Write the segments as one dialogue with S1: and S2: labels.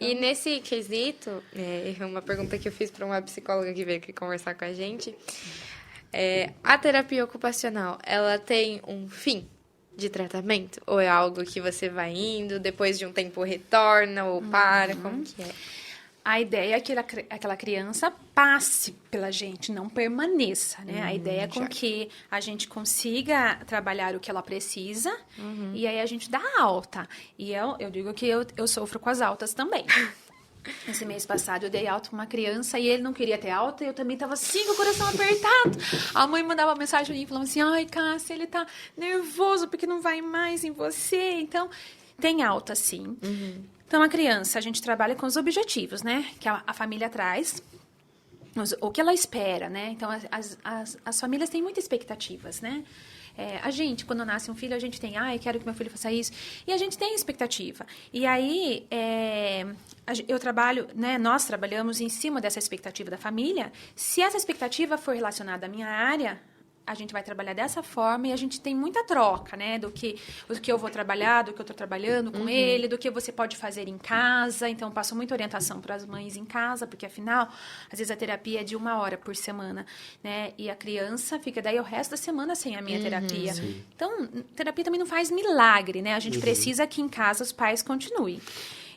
S1: E nesse quesito, uma pergunta que eu fiz para uma psicóloga que veio aqui conversar com a gente, a terapia ocupacional, ela tem um fim de tratamento? Ou é algo que você vai indo, depois de um tempo retorna ou para? Como que é?
S2: A ideia é que aquela criança passe pela gente, não permaneça, né? A ideia é com que a gente consiga trabalhar o que ela precisa e aí a gente dá alta. E eu digo que eu sofro com as altas também. Esse mês passado eu dei alta pra uma criança e ele não queria ter alta e eu também tava assim com o coração apertado. A mãe mandava uma mensagem pra mim falando assim, ai, Cássia, ele tá nervoso porque não vai mais em você. Então, tem alta sim. Então, a criança, a gente trabalha com os objetivos, né? Que a família traz, o que ela espera, né? Então, as famílias têm muitas expectativas, né? A gente, quando nasce um filho, a gente tem, quero que meu filho faça isso. E a gente tem expectativa. E aí, eu trabalho, né? Nós trabalhamos em cima dessa expectativa da família. Se essa expectativa for relacionada à minha área, a gente vai trabalhar dessa forma e a gente tem muita troca, né? Do que eu vou trabalhar, do que eu estou trabalhando com ele, do que você pode fazer em casa. Então, eu passo muita orientação para as mães em casa, porque, afinal, às vezes a terapia é de 1 hora por semana, né? E a criança fica daí o resto da semana sem a minha terapia.
S3: Sim.
S2: Então, terapia também não faz milagre, né? A gente precisa que em casa os pais continuem.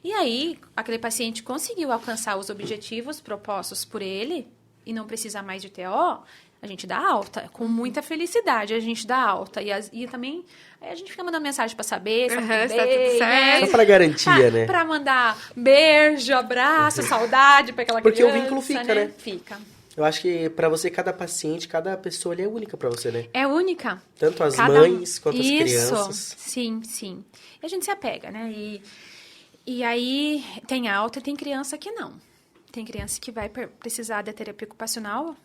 S2: E aí, aquele paciente conseguiu alcançar os objetivos propostos por ele e não precisa mais de TO, a gente dá alta, com muita felicidade a gente dá alta. E também a gente fica mandando mensagem para saber se tá tudo bem,
S1: tá tudo certo.
S3: Só para garantia, né?
S2: Para mandar beijo, abraço, saudade para aquela
S3: Porque
S2: criança.
S3: o vínculo fica, né?
S2: Fica.
S3: Eu acho que para você, cada paciente, cada pessoa ali é única para você, né?
S2: É única.
S3: Tanto as mães quanto as
S2: Isso.
S3: crianças.
S2: Sim, sim. E a gente se apega, né? E aí tem alta e tem criança que não. Tem criança que vai precisar da terapia ocupacional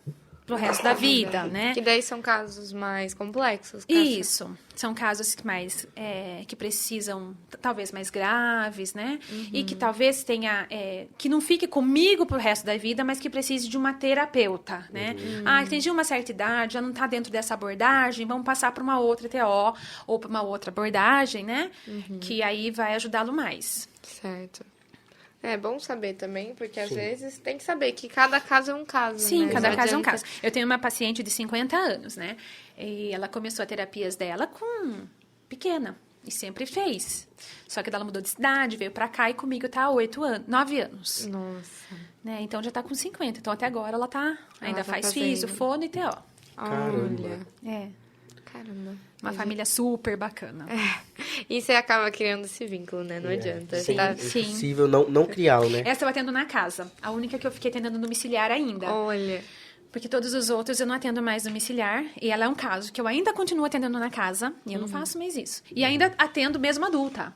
S2: pro resto da vida, né?
S1: Que daí são casos mais complexos. Cássia.
S2: Isso. São casos mais que precisam, talvez, mais graves, né? E que talvez tenha... que não fique comigo pro resto da vida, mas que precise de uma terapeuta, né? Atingiu uma certa idade, já não tá dentro dessa abordagem, vamos passar para uma outra TO ou para uma outra abordagem, né? Que aí vai ajudá-lo mais.
S1: Certo. É bom saber também, porque às vezes tem que saber que cada caso é um caso,
S2: Sim,
S1: né?
S2: cada
S1: Não
S2: caso é um
S1: adianta-
S2: caso. Eu tenho uma paciente de 50 anos, né? E ela começou as terapias dela com pequena. E sempre fez. Só que ela mudou de cidade, veio pra cá e comigo tá há 9 anos.
S1: Nossa.
S2: Né? Então já tá com 50. Então até agora ela ainda
S1: tá
S2: faz físio,
S1: fazendo.
S2: fono e TO.
S1: Olha.
S2: Caramba.
S1: Uma
S2: Uma família super bacana.
S1: E você acaba criando esse vínculo, né? Não adianta.
S3: Sim,
S1: Tá-
S3: é impossível não criá-lo, né?
S2: Essa eu atendo na casa. A única que eu fiquei atendendo domiciliar ainda.
S1: Olha.
S2: Porque todos os outros eu não atendo mais domiciliar. E ela é um caso que eu ainda continuo atendendo na casa. E eu não faço mais isso. E ainda atendo mesmo adulta.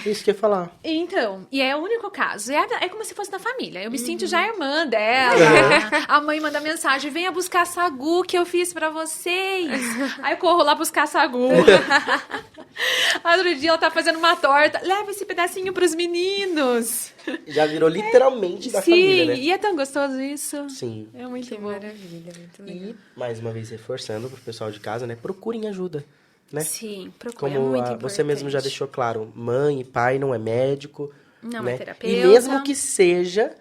S3: Isso que eu ia falar.
S2: Então, e é o único caso. É como se fosse da família. Eu me sinto já irmã dela. A mãe manda mensagem, venha buscar sagu que eu fiz pra vocês. Aí eu corro lá buscar sagu. Outro dia ela tá fazendo uma torta. Leva esse pedacinho pros meninos.
S3: Já virou literalmente da
S2: Sim,
S3: família, né?
S2: e é tão gostoso isso.
S3: Sim.
S2: É muito
S1: Que
S2: bom.
S1: maravilha, muito legal.
S3: E, mais uma vez, reforçando pro pessoal de casa, né? Procurem ajuda, né?
S2: Sim, procura, é
S3: Como
S2: muito
S3: você mesmo já
S2: importante.
S3: deixou claro, mãe e pai não é médico,
S2: Não
S3: né?
S2: é terapeuta.
S3: E mesmo que seja,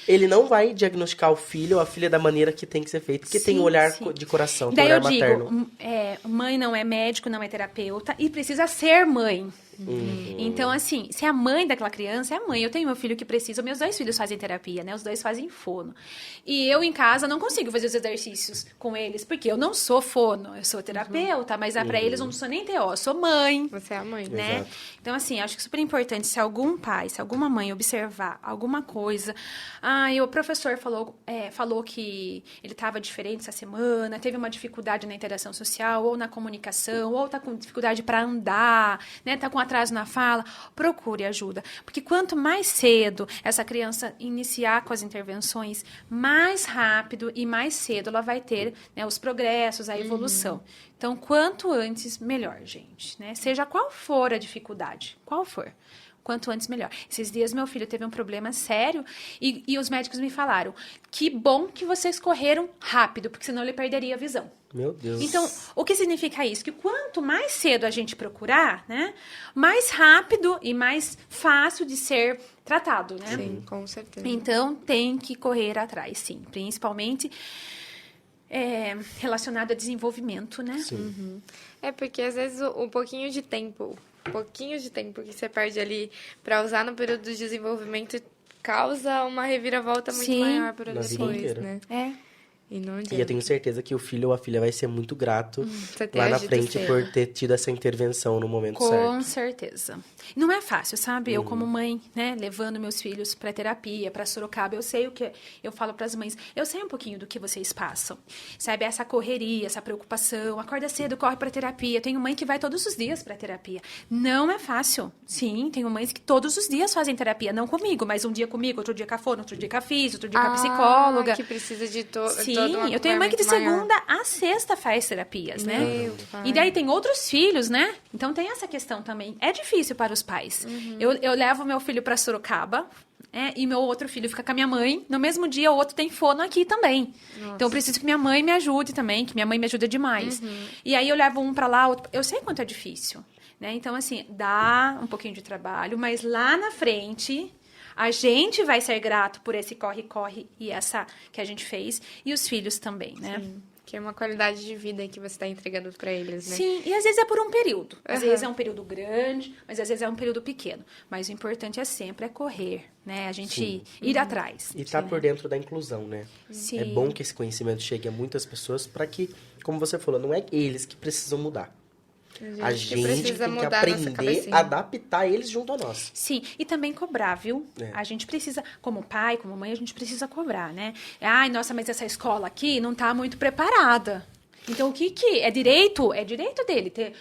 S3: ele não vai diagnosticar o filho ou a filha da maneira que tem que ser feito, porque tem
S2: Sim,
S3: um olhar
S2: sim.
S3: de coração, tem
S2: Daí
S3: um
S2: eu
S3: olhar materno.
S2: digo, mãe não é médico, não é terapeuta e precisa ser mãe. Então, assim, se a mãe daquela criança é a mãe. Eu tenho meu filho que precisa, meus 2 filhos fazem terapia, né? Os 2 fazem fono. E eu, em casa, não consigo fazer os exercícios com eles, porque eu não sou fono, eu sou terapeuta, mas pra eles eu não sou nem TO, eu sou mãe.
S1: Você é a mãe,
S2: Né?
S3: Exato.
S2: Então, assim, acho que é super importante se algum pai, se alguma mãe observar alguma coisa. E o professor falou que ele estava diferente essa semana, teve uma dificuldade na interação social, ou na comunicação, ou tá com dificuldade para andar, né? Tá com atraso na fala. Procure ajuda. Porque quanto mais cedo essa criança iniciar com as intervenções, mais rápido e mais cedo ela vai ter, né, os progressos, a evolução. Então, quanto antes, melhor, gente, né? Seja qual for a dificuldade, qual for. quanto antes melhor. Esses dias meu filho teve um problema sério e os médicos me falaram, que bom que vocês correram rápido, porque senão ele perderia a visão.
S3: Meu Deus.
S2: Então, o que significa isso? Que quanto mais cedo a gente procurar, né, mais rápido e mais fácil de ser tratado, né?
S1: Sim, com certeza.
S2: Então, tem que correr atrás, sim. Principalmente relacionado a desenvolvimento, né?
S3: Sim.
S1: É porque às vezes um pouquinho de tempo que você perde ali pra usar no período de desenvolvimento causa uma reviravolta muito
S2: Sim.
S1: maior para
S3: Na vida
S1: depois,
S3: inteira.
S1: né?
S2: É.
S1: E não
S3: E eu
S1: adianta.
S3: tenho certeza que o filho ou a filha vai ser muito grato
S1: Você ter
S3: lá na
S1: agido
S3: frente
S1: cedo.
S3: por ter tido essa intervenção no momento certo.
S2: Com certeza. Não é fácil, sabe? Eu, como mãe, né, levando meus filhos para terapia, para Sorocaba, eu sei o que eu falo para as mães. Eu sei um pouquinho do que vocês passam. Sabe? Essa correria, essa preocupação. Acorda cedo, corre para terapia. Tenho mãe que vai todos os dias para terapia. Não é fácil. Sim, tenho mães que todos os dias fazem terapia. Não comigo, mas um dia comigo, outro dia com a fono, outro dia com a físio, outro dia com a psicóloga.
S1: Que precisa de
S2: Sim,
S1: todo um
S2: eu tenho mãe que de
S1: acompanhamento maior.
S2: segunda a sexta faz terapias, né?
S1: Meu pai.
S2: E daí tem outros filhos, né? Então tem essa questão também. É difícil para os pais. Eu levo meu filho para Sorocaba, e meu outro filho fica com a minha mãe. No mesmo dia, o outro tem fono aqui também. Então eu preciso que minha mãe me ajude também, que minha mãe me ajuda demais. E aí eu levo um para lá, outro... Eu sei quanto é difícil, né? Então, assim, dá um pouquinho de trabalho, mas lá na frente... A gente vai ser grato por esse corre-corre e essa que a gente fez. E os filhos também, né?
S1: Sim, que é uma qualidade de vida que você está entregando para eles, né?
S2: Sim, e às vezes é por um período. Às
S1: Aham.
S2: vezes é um período grande, mas às vezes é um período pequeno. Mas o importante é sempre correr, né? A gente ir atrás.
S3: E tá por dentro da inclusão, né?
S2: Sim.
S3: É bom que esse conhecimento chegue a muitas pessoas para que, como você falou, não é eles que precisam mudar. A gente
S1: precisa
S3: tem que
S1: mudar a nossa
S3: aprender
S1: cabecinha.
S3: a adaptar eles junto a nós.
S2: Sim, e também cobrar, viu?
S3: É.
S2: A gente precisa, como pai, como mãe, a gente precisa cobrar, né? Ai, nossa, mas essa escola aqui não tá muito preparada. Então, o que é direito? É direito dele ter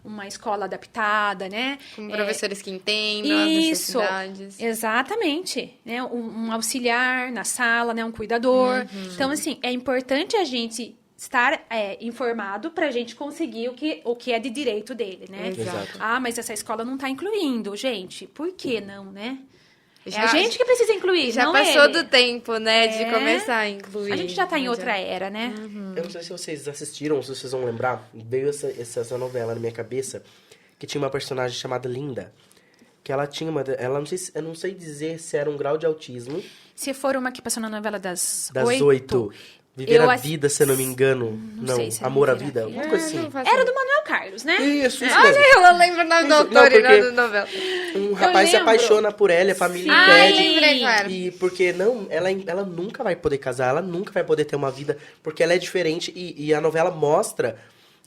S2: uma escola adaptada, né?
S1: Com professores que entendam as
S2: Isso,
S1: necessidades.
S2: exatamente. Né? Um auxiliar na sala, né? Um cuidador. Então, assim, é importante a gente estar informado para a gente conseguir o que é de direito dele, né?
S1: Exato.
S2: Ah, mas essa escola não está incluindo. Gente, por que não, né? É
S1: Já-
S2: a gente que precisa incluir,
S1: Já
S2: não
S1: passou
S2: ele.
S1: do tempo, né? De
S2: É.
S1: começar a incluir.
S2: A gente já está em
S1: Não
S2: outra
S1: adianta.
S2: era, né?
S3: Eu não sei se vocês assistiram, se vocês vão lembrar, veio essa novela na minha cabeça, que tinha uma personagem chamada Linda, que ela tinha ela não sei, eu não sei dizer se era um grau de autismo,
S2: Se for uma que passou na novela das
S3: das
S2: 8,
S3: 8, Viver
S2: eu
S3: a
S2: ass-
S3: Vida, se eu não me engano, não,
S2: sei se era
S3: Amor à
S2: Viver a
S3: Vida,
S2: Vida.
S3: alguma coisa
S1: Não
S3: assim.
S1: faço
S2: era
S1: ideia.
S2: do Manuel Carlos, né?
S3: Isso mesmo.
S1: Eu lembro o nome do
S3: Isso,
S1: autor
S3: não,
S1: e
S3: porque-
S1: não da novela.
S3: Um rapaz se
S2: lembro.
S3: apaixona por ela, a família
S2: Sim.
S1: Ai,
S3: impede.
S1: lembrei, claro.
S3: E porque não, ela nunca vai poder casar, ela nunca vai poder ter uma vida, porque ela é diferente e a novela mostra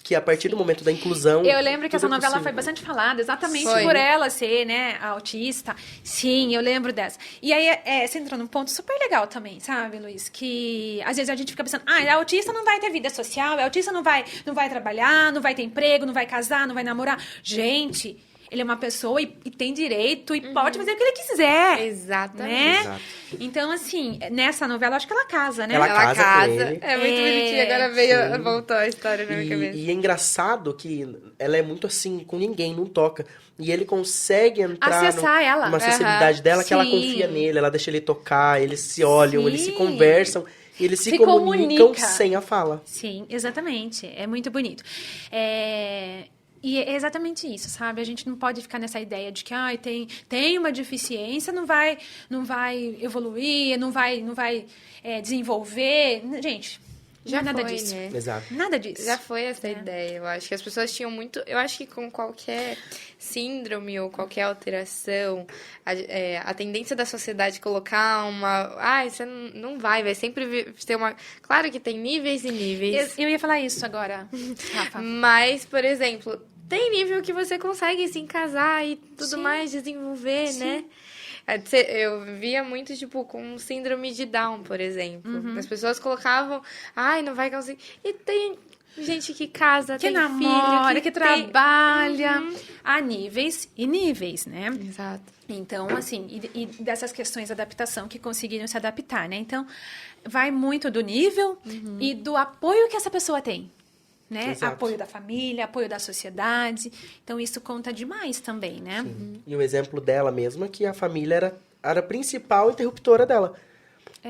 S3: que a partir do momento da inclusão.
S2: Eu lembro que
S3: tudo
S2: essa
S3: é
S2: novela
S3: possível.
S2: foi bastante falada, exatamente
S1: Foi.
S2: por ela ser, né, autista. Sim, eu lembro dessa. E aí, você entrou num ponto super legal também, sabe, Luiz? Que às vezes a gente fica pensando, a autista não vai ter vida social, a autista não vai trabalhar, não vai ter emprego, não vai casar, não vai namorar. Gente, ele é uma pessoa e tem direito e pode fazer o que ele quiser.
S1: Exatamente.
S2: Né?
S3: Exato.
S2: Então, assim, nessa novela, acho que ela casa, né?
S3: Ela
S1: Ela
S3: casa com
S1: casa.
S3: ele.
S1: É muito
S2: É,
S1: bonitinho. Agora
S3: sim.
S1: voltou a história na minha cabeça.
S3: E é engraçado que ela é muito assim, com ninguém, não toca. E ele consegue entrar
S2: Acessar ela.
S3: numa acessibilidade dela que ela
S2: Sim.
S3: confia nele, ela deixa ele tocar, eles se olham, eles se
S2: Sim.
S3: conversam, e eles se
S2: Se
S3: comunicam
S2: comunica.
S3: sem a fala.
S2: Sim, exatamente. É muito bonito. E é exatamente isso, sabe? A gente não pode ficar nessa ideia de que tem uma deficiência, não vai evoluir, não vai desenvolver. Gente,
S1: Já
S2: não é nada
S1: foi,
S2: disso.
S1: né?
S3: Exato.
S2: Nada disso.
S1: Já foi essa ideia, eu acho que as pessoas tinham muito... Eu acho que com qualquer síndrome ou qualquer alteração, a tendência da sociedade colocar uma... você não vai sempre ter uma... Claro que tem níveis e níveis,
S2: Eu ia falar isso agora, Rafa.
S1: mas, por exemplo, tem nível que você consegue se casar e tudo
S2: Sim.
S1: mais, desenvolver,
S2: Sim.
S1: né? Eu via muito, tipo, com síndrome de Down, por exemplo. As pessoas colocavam, não vai conseguir. E tem gente que casa,
S2: Que
S1: tem
S2: namora,
S1: filho,
S2: que
S1: tem...
S2: trabalha. Há níveis e níveis, né?
S1: Exato.
S2: Então, assim, e dessas questões de adaptação que conseguiram se adaptar, né? Então, vai muito do nível e do apoio que essa pessoa tem, né?
S3: Exato.
S2: Apoio da família, apoio da sociedade. Então, isso conta demais também, né?
S3: E o exemplo dela mesma é que a família era a principal interruptora dela.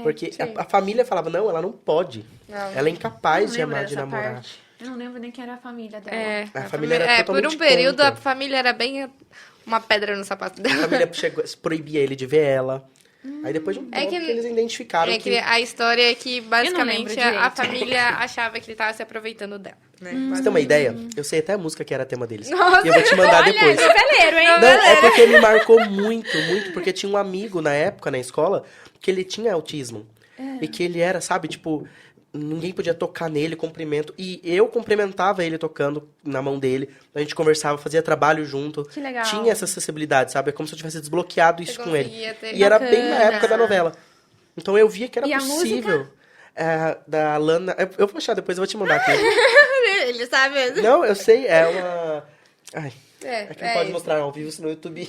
S3: Porque
S1: sim.
S3: a família falava, não, ela não pode.
S1: Não.
S3: Ela é incapaz
S2: Eu
S3: de
S2: não lembro
S3: amar de
S2: dessa
S3: namorar.
S2: parte. Eu não lembro nem quem era a família dela.
S3: A família era
S1: por um
S3: totalmente
S1: período,
S3: contra.
S1: a família era bem uma pedra no sapato
S3: A
S1: dela.
S3: família proibia ele de ver ela. Aí depois de um tempo
S1: que-
S3: que eles identificaram
S1: É que a história é que,
S2: lembro
S1: basicamente, a
S2: direito.
S1: família achava que ele tava se aproveitando dela, né?
S3: Pra você ter uma ideia, eu sei até a música que era tema deles.
S1: Nossa,
S3: E eu vou te mandar depois.
S2: Noveleiro, hein?
S3: Não, é porque me marcou muito, muito, porque tinha um amigo na época, na escola, que ele tinha autismo. E que ele era, sabe, tipo, ninguém podia tocar nele, cumprimento. E eu cumprimentava ele tocando na mão dele. A gente conversava, fazia trabalho junto.
S2: Que legal.
S3: Tinha essa acessibilidade, sabe? É como se eu tivesse desbloqueado isso
S1: Você
S3: com ele.
S1: conseguia ter-
S3: E era bem na
S2: Bacana.
S3: época da novela. Então eu via que era
S2: E a
S3: possível. Da Lana. Eu vou achar, depois eu vou te mandar aqui.
S1: Ele sabe mesmo.
S3: Não, eu sei, é uma. Ai,
S1: É,
S3: é que não pode mostrar ao vivo no YouTube.